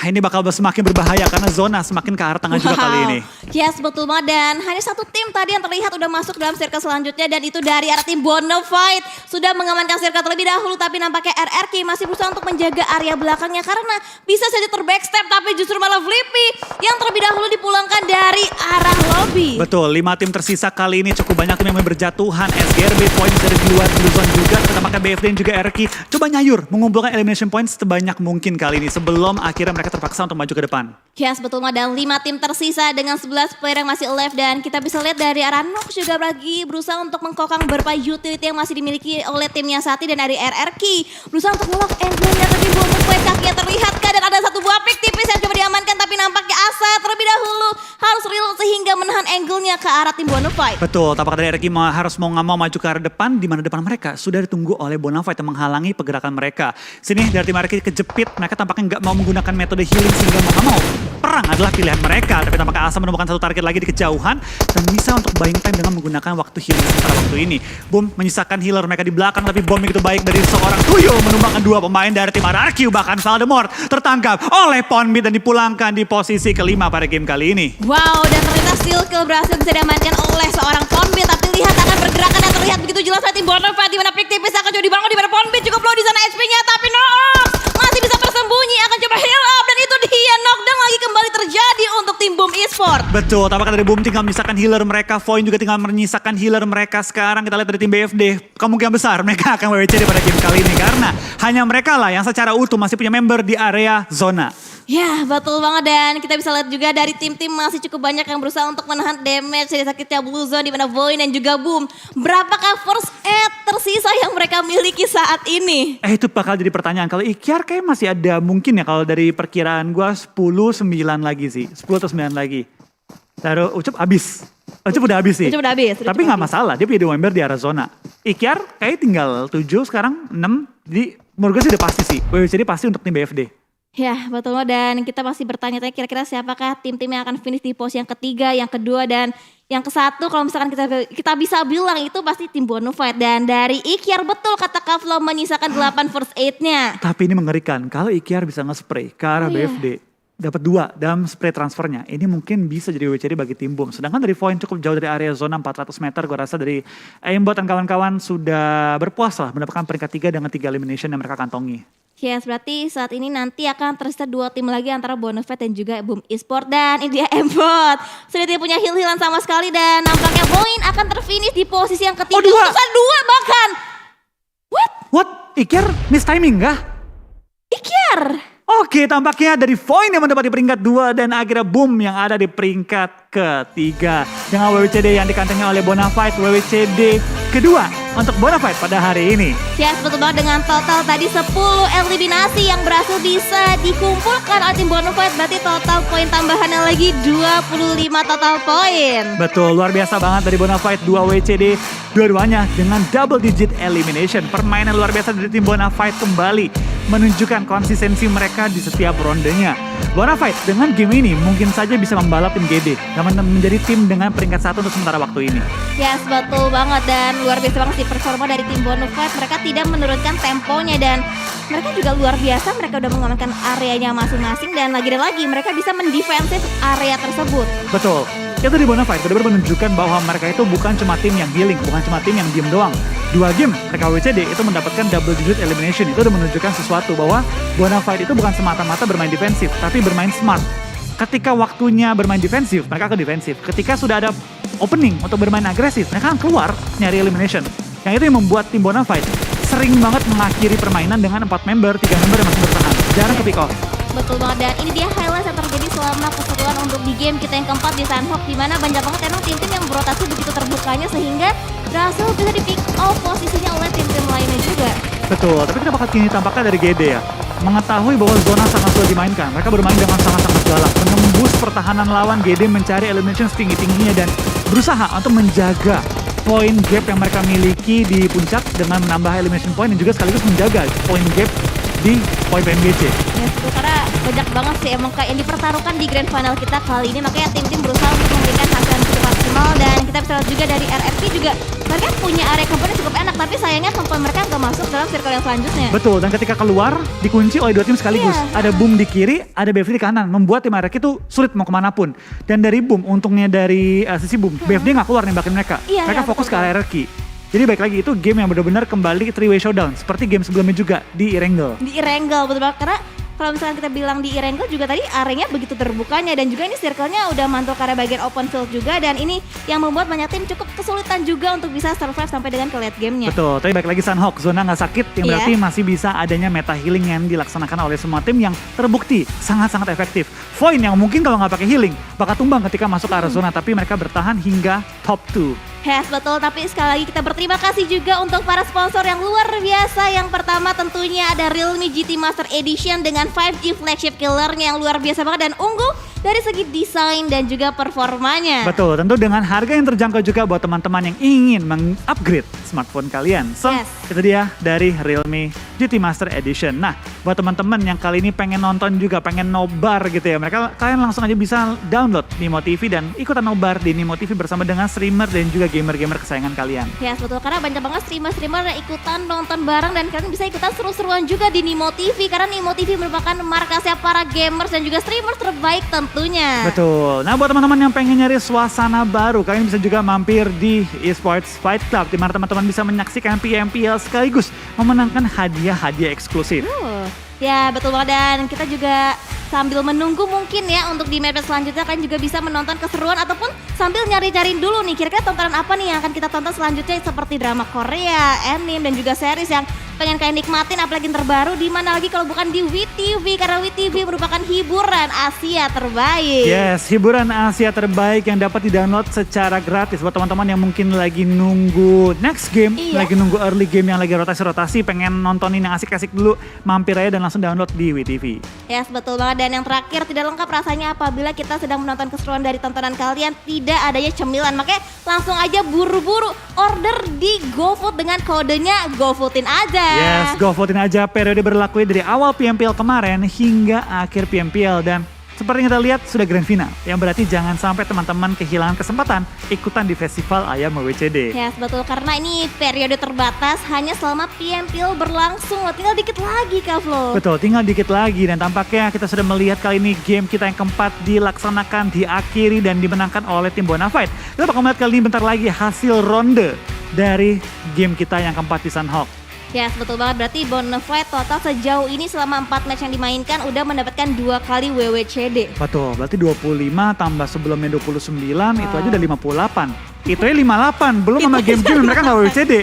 Ini bakal semakin berbahaya karena zona semakin ke arah tengah juga kali ini. Yes, betul banget. Dan hanya satu tim tadi yang terlihat udah masuk dalam circle selanjutnya. Dan itu dari arah tim Bonafide. Sudah mengamankan circle terlebih dahulu. Tapi nampaknya RRQ masih berusaha untuk menjaga area belakangnya. Karena bisa saja terbackstep. Tapi justru malah Flippy yang terlebih dahulu dipulangkan dari arah lobby. Betul, 5 tim tersisa kali ini cukup banyak tim yang berjatuhan. SGRB poin dari luar Blue Zone juga. Terutama BFD dan juga RRQ. Coba nyayur mengumpulkan elimination points sebanyak mungkin kali ini. Sebelum akhirnya mereka terpaksa untuk maju ke depan. Yes, betul banget. Dan 5 tim tersisa dengan 11 player yang masih alive. Dan kita bisa lihat dari arah Nox juga lagi berusaha untuk mengkokang beberapa utility yang masih dimiliki oleh timnya Sati. Dan dari RRQ berusaha untuk ngelock angle-nya. Tapi Bonafide kakinya terlihat kah? Dan ada satu buah pick tipis yang coba diamankan. Tapi nampaknya Asa terlebih dahulu harus reload sehingga menahan angle-nya ke arah tim Bonafide. Betul, tampaknya dari RRQ harus mau nggak mau maju ke arah depan. Di mana depan mereka sudah ditunggu oleh Bonafide yang menghalangi pergerakan mereka. Sini dari tim RRQ kejepit. Mereka tampaknya nggak mau menggunakan metode healing sehingga mau nggak mau. Perang adalah pilihan mereka, tapi tampaknya Asa menemukan satu target lagi di kejauhan dan bisa untuk buying time dengan menggunakan waktu healing sementara waktu ini. Boom menyisakan healer mereka di belakang, tapi Bom begitu baik dari seorang Tuyul menumbangkan 2 pemain dari tim RRQ. Bahkan Voldemort tertangkap oleh Ponbit dan dipulangkan di posisi kelima pada game kali ini. Wow, dan ternyata steal kill berhasil bisa diamankan oleh seorang Ponbit. Tapi lihat akan pergerakan yang terlihat begitu jelas oleh tim Bonafide, di mana pick tipis akan coba dibangun, di mana Ponbit cukup low di sana HP-nya, tapi Nox masih bisa bersembunyi, akan coba heal up, dan itu dia knockdown lagi kembali terjadi untuk tim Boom Esports. Betul, tampaknya dari Boom tinggal menyisakan healer mereka, Void juga tinggal menyisakan healer mereka. Sekarang kita lihat dari tim BFD, kemungkinan besar mereka akan WWCD pada game kali ini karena hanya mereka lah yang secara utuh masih punya member di area zona. Ya, betul banget. Dan kita bisa lihat juga dari tim-tim masih cukup banyak yang berusaha untuk menahan damage dari sakitnya Blue Zone, di mana Void dan juga Boom. Berapakah first aid tersisa yang mereka miliki saat ini? Itu bakal jadi pertanyaan. Kalau Ikyar kayak masih ada mungkin ya, kalau dari perkiraan gua 10-9 lagi sih. 10 atau 9 lagi. Taruh Ucup habis. Ucup udah habis sih. Ucup udah habis. Tapi nggak masalah, dia punya 2 member di arah zona. Ikyar kayak tinggal 7 sekarang, 6. Jadi menurut gue sih udah pasti sih. WWCD pasti untuk tim BFD. Ya, betul. Dan kita masih bertanya-tanya kira-kira siapakah tim-tim yang akan finish di pos yang ketiga, yang kedua, dan yang kesatu. Kalau misalkan kita bisa bilang itu pasti tim Bonafide. Dan dari Ikyar, betul kata Kavlo, menyisakan 8 first aid-nya. Tapi ini mengerikan, kalau Ikyar bisa nge-spray ke arah BFD, dapat 2 dalam spray transfernya, ini mungkin bisa jadi WCD bagi tim Boom. Sedangkan dari Void cukup jauh dari area zona 400 meter, gue rasa dari Aimbot dan kawan-kawan sudah berpuas lah mendapatkan peringkat 3 dengan 3 elimination yang mereka kantongi. Yes, berarti saat ini nanti akan tersisa 2 tim lagi antara Bonafide dan juga Boom Esports. Dan ini dia Aimbot. Sudah tidak punya heal-healan sama sekali dan nampaknya Void akan terfinish di posisi yang ketiga. Oh, 2 bahkan. What? Ikyar miss timing kah? Ikyar. Oke, tampaknya dari Void yang mendapat di peringkat 2 dan akhirnya Boom yang ada di peringkat ketiga. Dengan WWCD yang dikantongi oleh Bonafide, WWCD kedua untuk Bonafide pada hari ini. Yes, betul banget. Dengan total tadi 10 eliminasi yang berhasil bisa dikumpulkan oleh tim Bonafide. Berarti total poin tambahannya lagi 25 total poin. Betul, luar biasa banget dari Bonafide, 2 WCD, dua-duanya dengan double digit elimination. Permainan luar biasa dari tim Bonafide kembali menunjukkan konsistensi mereka di setiap rondenya. Bonafide dengan game ini mungkin saja bisa membalap tim GD dan menjadi tim dengan peringkat 1 untuk sementara waktu ini. Yes, betul banget. Dan luar biasa banget sih performa dari tim Bonafide. Mereka tidak menurunkan temponya dan mereka juga luar biasa. Mereka udah mengamankan areanya masing-masing dan lagi-lagi mereka bisa mendefensif area tersebut. Betul. Itu di Bonafide benar-benar menunjukkan bahwa mereka itu bukan cuma tim yang healing, bukan cuma tim yang diem doang. 2 game mereka WCD itu mendapatkan double digit elimination. Itu udah menunjukkan sesuatu bahwa Bonafide itu bukan semata-mata bermain defensif, tapi bermain smart. Ketika waktunya bermain defensif, mereka akan defensif. Ketika sudah ada opening untuk bermain agresif, mereka akan keluar nyari elimination. Yang itu yang membuat tim Bonafide sering banget mengakhiri permainan dengan 4 member, 3 member yang masih bertahan. Jarang ke pick off. Betul banget. Dan ini dia highlight yang terjadi selama keseruan untuk di game kita yang keempat di Sanhok, di mana banyak banget emang tim-tim yang berotasi begitu terbukanya sehingga berhasil bisa di pick off posisinya oleh tim-tim lainnya juga. Betul, tapi kenapa kini tampaknya dari GD ya? Mengetahui bahwa zona sangat sulit dimainkan, mereka bermain dengan sangat-sangat galak, menembus pertahanan lawan. GD mencari elimination setinggi-tingginya dan berusaha untuk menjaga poin gap yang mereka miliki di puncak dengan menambah elimination point dan juga sekaligus menjaga poin gap di poin PMGC. Ya, itu karena banyak banget sih emang kayak yang dipertaruhkan di grand final kita kali ini, makanya tim-tim berusaha untuk memberikan hasil yang cukup maksimal. Dan kita bisa lihat juga dari RRQ juga mereka punya area compound yang cukup enak, tapi sayangnya compound mereka nggak masuk dalam circle yang selanjutnya. Betul, dan ketika keluar dikunci oleh 2 tim sekaligus. Iya. Ada Boom di kiri, ada BFD di kanan, membuat tim RRQ itu sulit mau kemanapun. Dan dari Boom, untungnya dari sisi Boom, BFD nggak keluar nembakin mereka. Iya, Mereka iya, fokus betul. ke RRQ. Jadi baik lagi itu game yang benar-benar kembali 3-way showdown, seperti game sebelumnya juga di Erangel. Di Erangel betul banget, karena kalau misalnya kita bilang di Erangel juga tadi areanya begitu terbukanya, dan juga ini circle-nya udah mantul ke area bagian open field juga, dan ini yang membuat banyak tim cukup kesulitan juga untuk bisa survive sampai dengan ke late game-nya. Betul, tapi baik lagi Sunhawk, zona nggak sakit, yang Iya. berarti masih bisa adanya meta healing yang dilaksanakan oleh semua tim yang terbukti sangat-sangat efektif. Void yang mungkin kalau nggak pakai healing bakal tumbang ketika masuk ke arah zona, tapi mereka bertahan hingga top 2. Yes, betul. Tapi sekali lagi kita berterima kasih juga untuk para sponsor yang luar biasa. Yang pertama tentunya ada Realme GT Master Edition dengan 5G flagship killernya yang luar biasa banget dan unggul dari segi desain dan juga performanya. Betul, tentu dengan harga yang terjangkau juga buat teman-teman yang ingin meng-upgrade smartphone kalian. So, Yes. itu dia dari Realme GT Master Edition. Nah, buat teman-teman yang kali ini pengen nonton juga, pengen nobar gitu ya, kalian langsung aja bisa download Nimo TV dan ikutan nobar di Nimo TV bersama dengan streamer dan juga gamer-gamer kesayangan kalian. Yes, betul. Karena banyak banget streamer-streamer yang ikutan nonton bareng dan kalian bisa ikutan seru-seruan juga di Nimo TV. Karena Nimo TV merupakan markasnya para gamers dan juga streamer terbaik tentunya. Betul. Nah, buat teman-teman yang pengen nyari suasana baru, kalian bisa juga mampir di Esports Fight Club, di mana teman-teman bisa menyaksikan PMPL sekaligus memenangkan hadiah-hadiah eksklusif. Ya, betul banget. Dan kita juga sambil menunggu mungkin ya untuk di match selanjutnya kalian juga bisa menonton keseruan ataupun sambil nyari-cariin dulu nih kira-kira tontonan apa nih yang akan kita tonton selanjutnya seperti drama Korea, anime dan juga series yang pengen kalian nikmatin apalagi yang terbaru di mana lagi kalau bukan di WeTV karena WeTV merupakan hiburan Asia terbaik. Yes, hiburan Asia terbaik yang dapat di-download secara gratis buat teman-teman yang mungkin lagi nunggu next game, Iya. lagi nunggu early game yang lagi rotasi-rotasi, pengen nontonin yang asik-asik dulu, mampir aja dan langsung download di WeTV. Yes, betul banget. Dan yang terakhir tidak lengkap rasanya apabila kita sedang menonton keseruan dari tontonan kalian tidak adanya cemilan. Makanya langsung aja buru-buru order di GoFood dengan kodenya GoFoodin aja. Yes, GoFoodin aja periode berlaku dari awal PMPL kemarin hingga akhir PMPL dan seperti yang kita lihat sudah grand final. Yang berarti jangan sampai teman-teman kehilangan kesempatan ikutan di festival Ayam WCD. Yes, betul. Karena ini periode terbatas hanya selama PMPL berlangsung. Loh, tinggal dikit lagi Kak Flo. Betul, tinggal dikit lagi dan tampaknya kita sudah melihat kali ini game kita yang keempat dilaksanakan, diakhiri dan dimenangkan oleh tim Bonafide. Kita bakal melihat kali ini bentar lagi hasil ronde dari game kita yang keempat di Sunhawk. Yes, betul banget. Berarti Bonafide total sejauh ini selama 4 match yang dimainkan udah mendapatkan 2 kali WWCD. Betul, berarti 25 tambah sebelumnya 29, itu aja udah 58. Itu ya 58, belum sama game-game yang mereka nggak WWCD.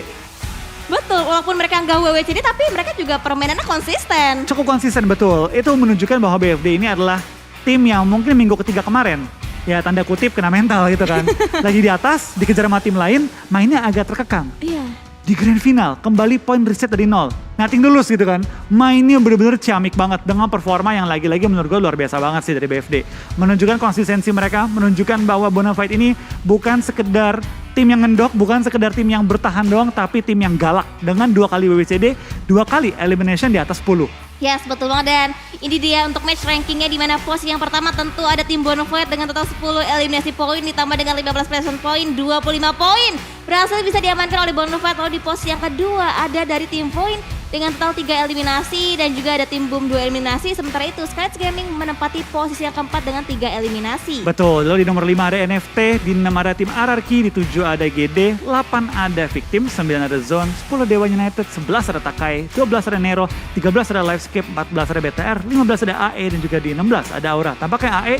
Betul, walaupun mereka nggak WWCD tapi mereka juga permainannya konsisten. Cukup konsisten, betul. Itu menunjukkan bahwa BFD ini adalah tim yang mungkin minggu ketiga kemarin, ya tanda kutip kena mental gitu kan. Lagi di atas, dikejar sama tim lain, mainnya agak terkekang. Iya. Di grand final, kembali poin reset dari nol. Nothing tulus gitu kan. Mainnya bener-bener ciamik banget dengan performa yang lagi-lagi menurut gue luar biasa banget sih dari BFD. Menunjukkan konsistensi mereka, menunjukkan bahwa Bonafide ini bukan sekedar tim yang ngendok, bukan sekedar tim yang bertahan doang, tapi tim yang galak. Dengan 2 kali WWCD, 2 kali elimination di atas 10. Yes, betul banget. Dan ini dia untuk match rankingnya di mana posisi yang pertama tentu ada tim Bonafide dengan total 10 eliminasi poin ditambah dengan 15 placement poin, 25 poin. Berhasil bisa diamankan oleh Bonafide. Lalu di posisi yang kedua ada dari tim Point dengan total 3 eliminasi dan juga ada tim Boom 2 eliminasi. Sementara itu Skylights Gaming menempati posisi yang keempat dengan 3 eliminasi. Betul, lalu di nomor 5 ada NFT, di 6 ada tim Ararki, di 7 ada GD, 8 ada Victim, 9 ada Zone, 10 Dewa United, 11 ada Takai, 12 ada Nero, 13 ada Livescape, 14 ada BTR, 15 ada AE dan juga di 16 ada Aura. Tampaknya AE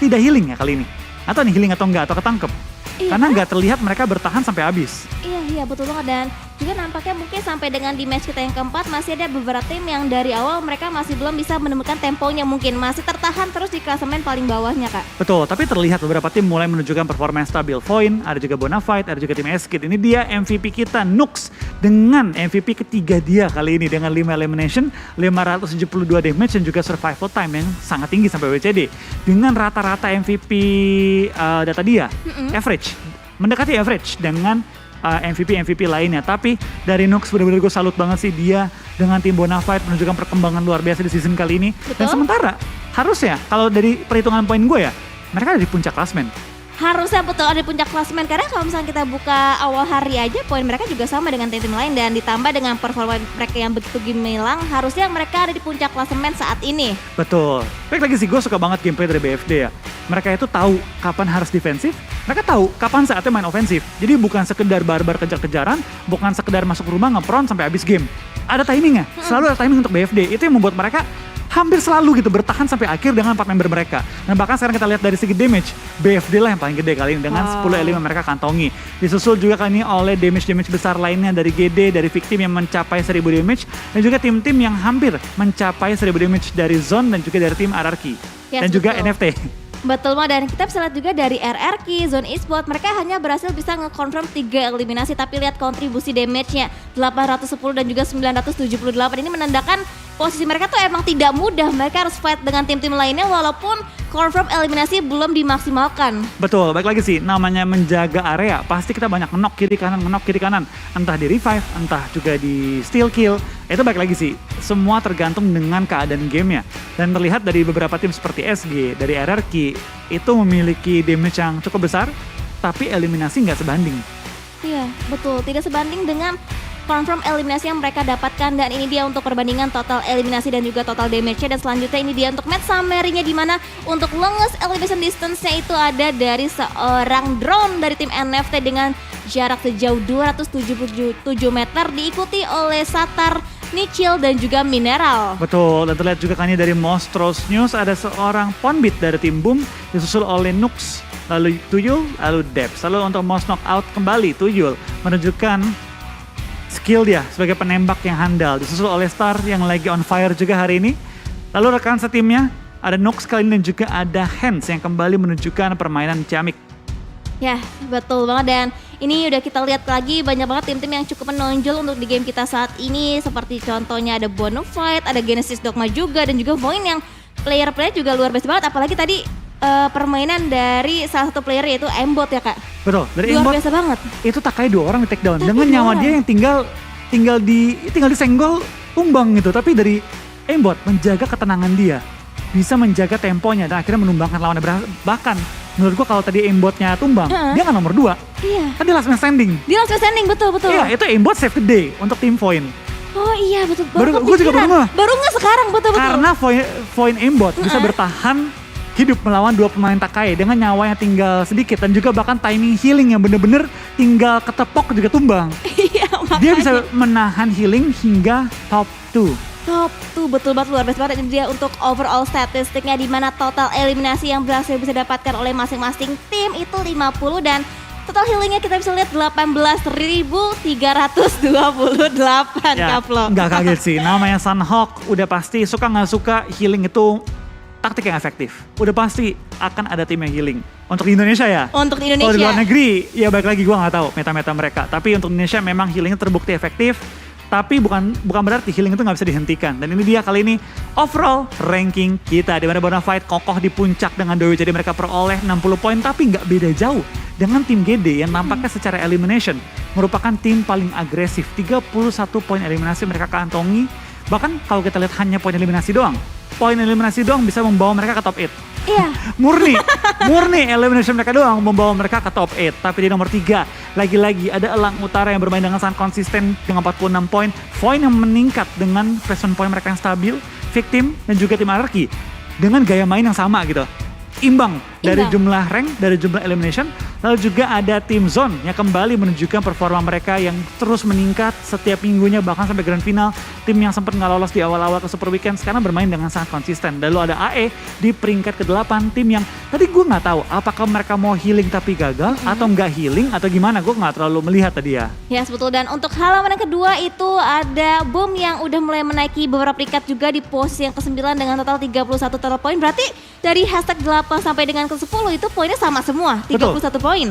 tidak healing ya kali ini. Atau nih healing atau enggak, atau ketangkep. Iya. Karena nggak terlihat mereka bertahan sampai habis. Iya betul banget. Dan juga nampaknya mungkin sampai dengan di match kita yang keempat masih ada beberapa tim yang dari awal mereka masih belum bisa menemukan temponya, mungkin masih tertahan terus di klasemen paling bawahnya Kak. Betul, tapi terlihat beberapa tim mulai menunjukkan performa yang stabil. Void, ada juga Bonafide, ada juga tim Eskid. Ini dia MVP kita, Nux, dengan MVP ketiga dia kali ini dengan 5 elimination, 572 damage dan juga survival time yang sangat tinggi sampai WCD. Dengan rata-rata MVP data dia, average, mendekati average dengan MVP lainnya. Tapi dari Nux benar-benar gue salut banget sih dia dengan tim Bonafide menunjukkan perkembangan luar biasa di season kali ini. Betul. Dan sementara harusnya kalau dari perhitungan poin gue ya, mereka ada di puncak klasmen. Harusnya betul ada di puncak klasemen karena kalau misalnya kita buka awal hari aja poin mereka juga sama dengan tim-tim lain dan ditambah dengan performa mereka yang begitu gemilang harusnya mereka ada di puncak klasemen saat ini. Betul. Baik lagi sih, gue suka banget gameplay dari BFD ya. Mereka itu tahu kapan harus defensif, mereka tahu kapan saatnya main ofensif. Jadi bukan sekedar barbar kejar-kejaran, bukan sekedar masuk rumah ngepron sampai habis game. Ada timingnya, selalu ada timing untuk BFD. Itu yang membuat mereka hampir selalu gitu bertahan sampai akhir dengan 4 member mereka. Dan bahkan sekarang kita lihat dari segi damage, BFD lah yang paling gede kali ini dengan 10 elemen mereka kantongi. Disusul juga kali ini oleh damage-damage besar lainnya dari GD, dari Victim yang mencapai 1000 damage, dan juga tim-tim yang hampir mencapai 1000 damage dari Zone dan juga dari tim RRQ. Yes, dan juga betul. NFT. Betul Ma, dan kita bisa lihat juga dari RRQ, Zone Esport, mereka hanya berhasil bisa nge-confirm 3 eliminasi tapi lihat kontribusi damage-nya 810 dan juga 978. Ini menandakan posisi mereka tuh emang tidak mudah, mereka harus fight dengan tim-tim lainnya walaupun confirm eliminasi belum dimaksimalkan. Betul, baik lagi sih, namanya menjaga area, pasti kita banyak knock kiri kanan, entah di revive, entah juga di steal kill, itu baik lagi sih, semua tergantung dengan keadaan gamenya. Dan terlihat dari beberapa tim seperti SG, dari RRQ, itu memiliki damage yang cukup besar, tapi eliminasi nggak sebanding. Iya, betul, tidak sebanding dengan confirm eliminasi yang mereka dapatkan dan ini dia untuk perbandingan total eliminasi dan juga total damage-nya dan selanjutnya ini dia untuk match summary-nya di mana untuk longest elimination distance-nya itu ada dari seorang drone dari tim NFT dengan jarak sejauh 277 meter diikuti oleh Satar, Nichil dan juga Mineral. Betul, dan terlihat juga kan ini dari Mostros News ada seorang Ponbit dari tim Boom disusul oleh Nux, lalu Tuyul, lalu Debs. Lalu untuk Most Knockout kembali Tuyul menunjukkan skill dia sebagai penembak yang handal, disusul oleh Star yang lagi on fire juga hari ini. Lalu rekan setimnya ada Nox kali ini dan juga ada Hans yang kembali menunjukkan permainan ciamik. Ya, betul banget dan ini udah kita lihat lagi banyak banget tim-tim yang cukup menonjol untuk di game kita saat ini seperti contohnya ada Bonafide, ada Genesis Dogma juga dan juga Void yang player-player juga luar biasa banget apalagi tadi permainan dari salah satu player yaitu Aimbot ya Kak. Betul, dari Luar Aimbot biasa banget. itu Takai 2 orang di take down Takai dengan 2 nyawa orang. dia yang tinggal disenggol tumbang gitu, tapi dari Aimbot menjaga ketenangan dia, bisa menjaga temponya dan akhirnya menumbangkan lawannya. Bahkan menurut gua kalau tadi Aimbotnya tumbang, dia kan nomor 2. Iya. Kan dia last man standing. Dia langsung standing betul. Iya, itu Aimbot save the day untuk tim Void. Oh iya betul. Gua juga baru ngeh. Baru nggak sekarang betul. Karena Void Aimbot bisa bertahan hidup melawan 2 pemain Takai dengan nyawanya tinggal sedikit dan juga bahkan timing healing yang bener-bener tinggal ketepok juga tumbang. Iya makanya. Dia bisa menahan healing hingga top 2. Top tuh betul banget luar biasa banget. Ini dia untuk overall statistiknya di mana total eliminasi yang berhasil bisa didapatkan oleh masing-masing tim itu 50 dan total healingnya kita bisa lihat 18.328 Kaplo. Nggak kaget sih, namanya Sunhawk udah pasti suka nggak suka healing itu taktik yang efektif. Udah pasti akan ada tim yang healing. Untuk di Indonesia ya? Untuk di Kalau di luar Indonesia. negeri, ya balik lagi gue nggak tahu meta-meta mereka. Tapi untuk Indonesia memang healingnya terbukti efektif. Tapi bukan berarti healing itu nggak bisa dihentikan. Dan ini dia kali ini overall ranking kita. Di mana Bonafide kokoh di puncak dengan Dewi. Jadi mereka peroleh 60 poin tapi nggak beda jauh dengan tim GD yang nampaknya secara elimination merupakan tim paling agresif. 31 poin eliminasi mereka kantongi. Bahkan kalau kita lihat hanya poin eliminasi doang bisa membawa mereka ke top 8. Iya. Murni elimination mereka doang membawa mereka ke top 8. Tapi di nomor 3, lagi-lagi ada Elang Utara yang bermain dengan sangat konsisten dengan 46 poin. Poin yang meningkat dengan precision point mereka yang stabil. Victim dan juga tim RRQ dengan gaya main yang sama gitu. Imbang dari jumlah rank, dari jumlah elimination. Lalu juga ada tim Zone yang kembali menunjukkan performa mereka yang terus meningkat setiap minggunya bahkan sampai grand final. Tim yang sempat nggak lolos di awal-awal ke Super Weekend sekarang bermain dengan sangat konsisten. Lalu ada AE di peringkat ke-8, tim yang tadi gue nggak tahu apakah mereka mau healing tapi gagal atau nggak healing atau gimana, gue nggak terlalu melihat tadi ya. Ya betul, dan untuk halaman yang kedua itu ada Boom yang udah mulai menaiki beberapa peringkat juga di posisi yang ke-9 dengan total 31 total poin. Berarti dari hashtag 8 sampai dengan ke-10 itu poinnya sama semua, 31 poin. 31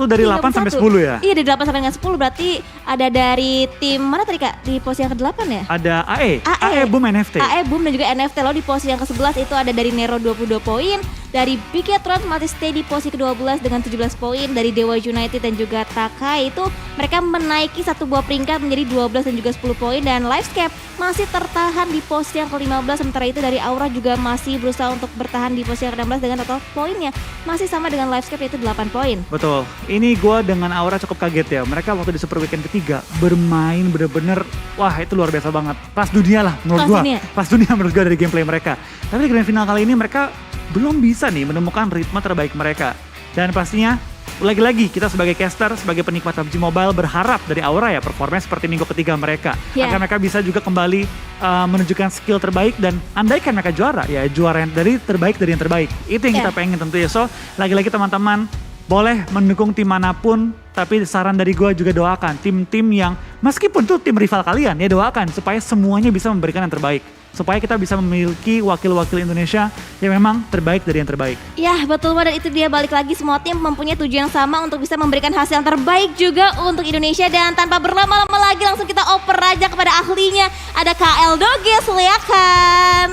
dari 8 sampai 10 ya? Iya, dari 8 sampai dengan 10 berarti ada dari tim mana tadi Kak di posisi yang ke-8 ya? Ada AE Boom NFT. AE Boom dan juga NFT. Lalu di posisi yang ke-11 itu ada dari Nero 22 poin, dari Bigetron masih stay di posisi ke-12 dengan 17 poin, dari Dewa United dan juga Takai itu mereka menaiki satu buah peringkat menjadi 12 dan juga 10 poin, dan Livescape masih tertahan di posisi yang ke-15. Sementara itu dari Aura juga masih berusaha untuk bertahan bertahan di posisi ke-16 dengan total poinnya masih sama dengan Livescape yaitu 8 poin. Betul. Ini gue dengan Aura cukup kaget ya. Mereka waktu di Super Weekend ketiga bermain bener-bener, wah itu luar biasa banget. Kelas dunia lah menurut gue. Kelas dunia menurut gue dari gameplay mereka. Tapi di grand final kali ini mereka belum bisa nih menemukan ritme terbaik mereka. Dan pastinya lagi-lagi kita sebagai caster, sebagai penikmat PUBG Mobile berharap dari Aura ya performanya seperti minggu ketiga mereka. Agar mereka bisa juga kembali menunjukkan skill terbaik dan andaikan mereka juara ya juara yang dari terbaik dari yang terbaik. Itu yang kita pengen tentu ya. So lagi-lagi teman-teman boleh mendukung tim manapun, tapi saran dari gue juga doakan tim-tim yang meskipun tuh tim rival kalian ya doakan supaya semuanya bisa memberikan yang terbaik. Supaya kita bisa memiliki wakil-wakil Indonesia yang memang terbaik dari yang terbaik. Ya betul banget, dan itu dia balik lagi semua tim mempunyai tujuan yang sama untuk bisa memberikan hasil yang terbaik juga untuk Indonesia. Dan tanpa berlama-lama lagi langsung kita oper aja kepada ahlinya. Ada KL Doge, silakan.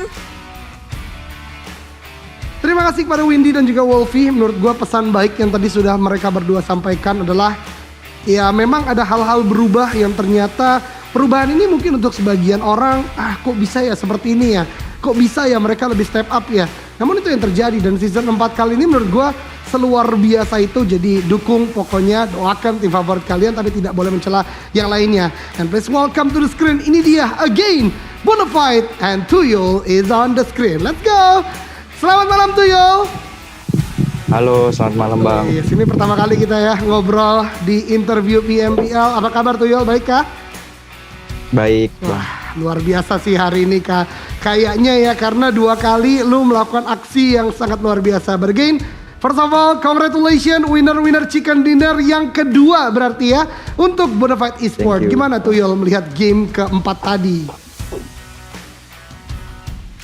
Terima kasih kepada Windy dan juga Wolfie. Menurut gue pesan baik yang tadi sudah mereka berdua sampaikan adalah ya memang ada hal-hal berubah yang ternyata perubahan ini mungkin untuk sebagian orang, kok bisa ya seperti ini ya, kok bisa ya mereka lebih step up ya. Namun itu yang terjadi dan season 4 kali ini menurut gue seluar biasa itu. Jadi dukung pokoknya, doakan tim favorit kalian tapi tidak boleh mencela yang lainnya. And please welcome to the screen, ini dia again, Bonafide and Tuyul is on the screen. Let's go! Selamat malam Tuyul! Halo, selamat malam Bang. Yes, ini pertama kali kita ya ngobrol di interview PMPL. Apa kabar Tuyul, baik kah? Baik, wah luar biasa sih hari ini Kak. Kayaknya ya karena 2 kali lu melakukan aksi yang sangat luar biasa. But again, first of all, congratulations winner chicken dinner yang kedua berarti ya untuk Bonafide Esports. Gimana tuh Yul melihat game keempat tadi?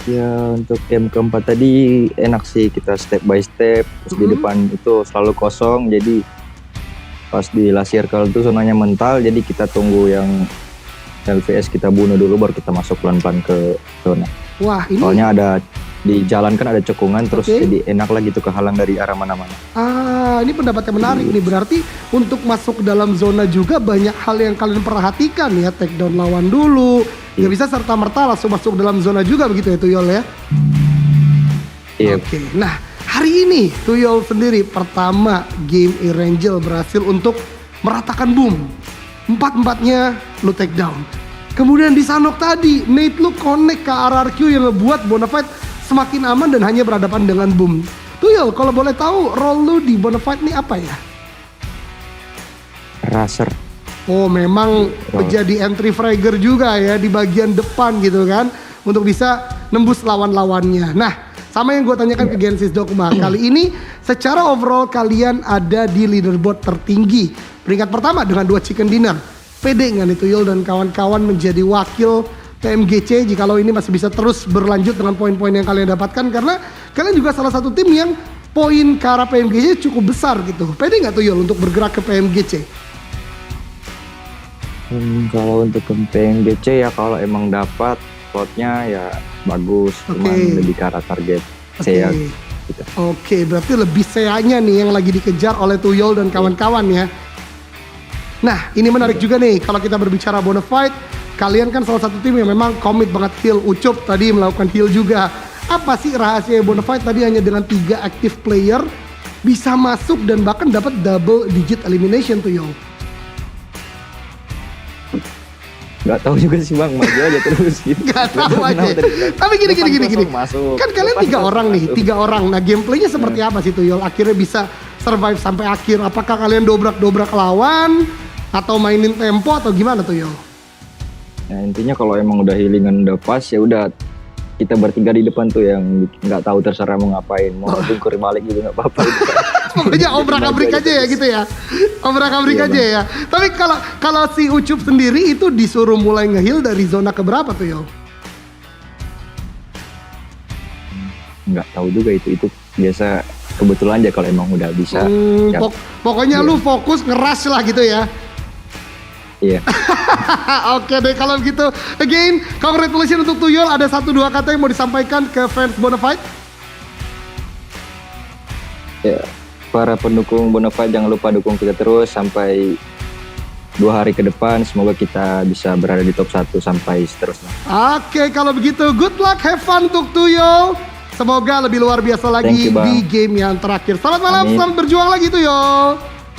Ya untuk game keempat tadi enak sih, kita step by step. Terus di depan itu selalu kosong, jadi pas di last circle itu zonanya mental. Jadi kita tunggu yang LVS kita bunuh dulu baru kita masuk pelan-pelan ke zona. Wah ini soalnya ada di jalan kan ada cekungan terus jadi enak lah gitu kehalang dari arah mana-mana. Ini pendapat yang menarik nih, berarti untuk masuk ke dalam zona juga banyak hal yang kalian perhatikan ya, take down lawan dulu, nggak bisa serta-merta langsung masuk dalam zona juga begitu ya Tuyul ya? Iya. Oke, nah hari ini Tuyul sendiri pertama game Erangel berhasil untuk meratakan boom. 4-4-nya lu take down. Kemudian di Sanok tadi, Nate lu connect ke RRQ yang ngebuat Bonafide semakin aman dan hanya berhadapan dengan boom. Tuyul, kalau boleh tahu role lu di Bonafide ini apa ya? Raser. Oh memang menjadi entry fragger juga ya di bagian depan gitu kan, untuk bisa nembus lawan-lawannya. Nah sama yang gue tanyakan ke Gensis Dogma, kali ini secara overall kalian ada di leaderboard tertinggi. Peringkat pertama dengan 2 chicken dinner. Pede nggak nih Tuyul dan kawan-kawan menjadi wakil PMGC jikalau ini masih bisa terus berlanjut dengan poin-poin yang kalian dapatkan, karena kalian juga salah satu tim yang poin ke arah PMGC cukup besar gitu. Pede nggak Tuyul untuk bergerak ke PMGC? Kalau untuk ke PMGC ya kalau emang dapat slotnya ya bagus, cuman lebih ke arah target saya gitu. Oke, berarti lebih seanya nih yang lagi dikejar oleh Tuyul dan kawan-kawan ya. Nah ini menarik juga nih kalau kita berbicara Bonafide, kalian kan salah satu tim yang memang komit banget heal. Ucup tadi melakukan heal juga. Apa sih rahasia Bonafide tadi hanya dengan 3 active player bisa masuk dan bahkan dapat double digit elimination tuh Tuyul? Gak tahu juga sih Bang, maju aja terus gitu. Gak tahu aja. Tapi gini. Kan kalian 3 orang nih, 3 orang. Nah gameplaynya seperti apa sih Tuyul? Akhirnya bisa survive sampai akhir. Apakah kalian dobrak-dobrak lawan? Atau mainin tempo atau gimana Tuyul? Nah intinya kalau emang udah healingan udah pas ya udah kita bertiga di depan tuh yang nggak tahu terserah mau ngapain, mau tungkur balik juga nggak apa-apa. Pokoknya obrak-abrik aja ya gitu ya, obrak-abrik aja ya. Tapi kalau si Ucup sendiri itu disuruh mulai nge-heal dari zona keberapa tuh Yul? Nggak tahu juga itu biasa kebetulan aja kalau emang udah bisa. Pokoknya lu fokus ngeras lah gitu ya. Iya. Oke deh kalau gitu. Again, congratulations untuk Tuyul. Ada 1-2 kata yang mau disampaikan ke fans Bonafide? Ya, para pendukung Bonafide jangan lupa dukung kita terus sampai 2 hari ke depan. Semoga kita bisa berada di top 1 sampai seterusnya. Oke, kalau begitu good luck, have fun untuk Tuyul. semoga lebih luar biasa lagi Thank you, Bang. di game yang terakhir. Selamat malam, Amin. selamat berjuang lagi tuh yo.